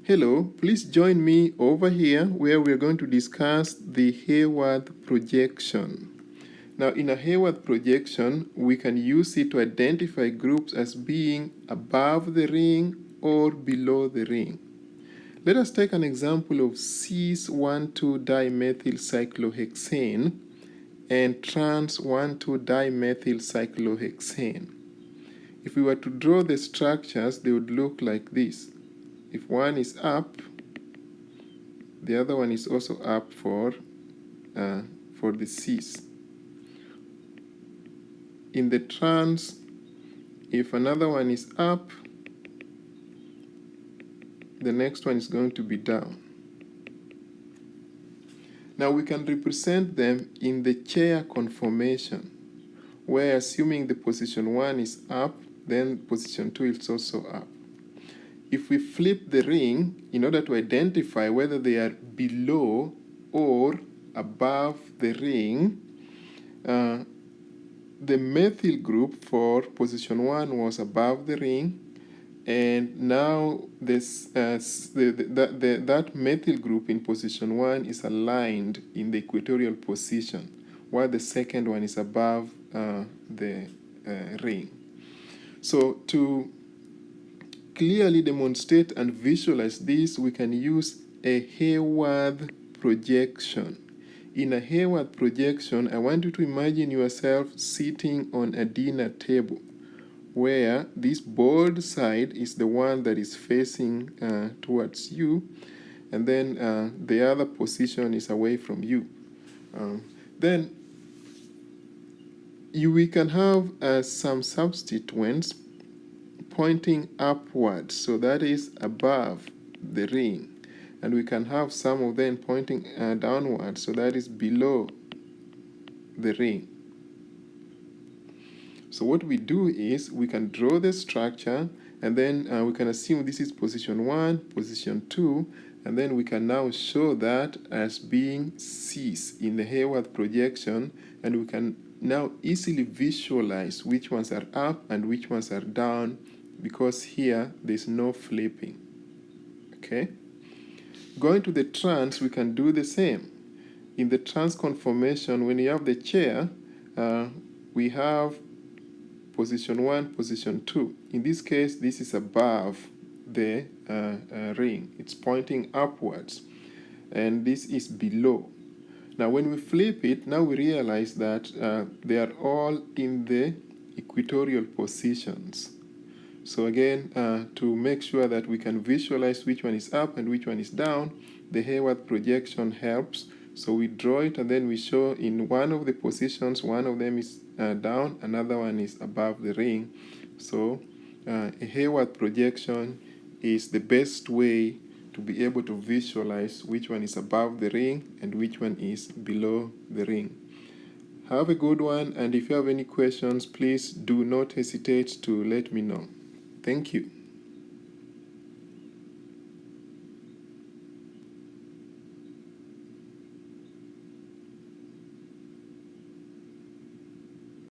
Hello, please join me over here where we're going to discuss the Haworth projection. Now, in a Haworth projection, we can use it to identify groups as being above the ring or below the ring. Let us take an example of cis-1,2-dimethylcyclohexane and trans-1,2-dimethylcyclohexane. If we were to draw the structures, they would look like this. If one is up, the other one is also up for the cis. In the trans, if another one is up, the next one is going to be down. Now we can represent them in the chair conformation, where assuming the position 1 is up, then position 2 is also up. If we flip the ring, in order to identify whether they are below or above the ring, the methyl group for position 1 was above the ring, and now that methyl group in position 1 is aligned in the equatorial position, while the second one is above the ring. So to clearly demonstrate and visualize this, we can use a Haworth projection. In a Haworth projection, I want you to imagine yourself sitting on a dinner table where this board side is the one that is facing towards you, and then the other position is away from you. Then we can have some substituents pointing upwards, so that is above the ring, and we can have some of them pointing downwards, so that is below the ring. So what we do is we can draw the structure, and then we can assume this is position 1, position 2, and then we can now show that as being cis in the Haworth projection, and we can now easily visualize which ones are up and which ones are down, because here there's no flipping. Okay? Going to the trans, we can do the same. In the trans conformation, when you have the chair, we have position 1, position 2. In this case, this is above the ring. It's pointing upwards, and this is below. Now when we flip it, now we realize that they are all in the equatorial positions. So again, to make sure that we can visualize which one is up and which one is down, the Haworth projection helps. So we draw it, and then we show in one of the positions, one of them is down, another one is above the ring. So a Haworth projection is the best way to be able to visualize which one is above the ring and which one is below the ring. Have a good one, and if you have any questions, please do not hesitate to let me know. Thank you.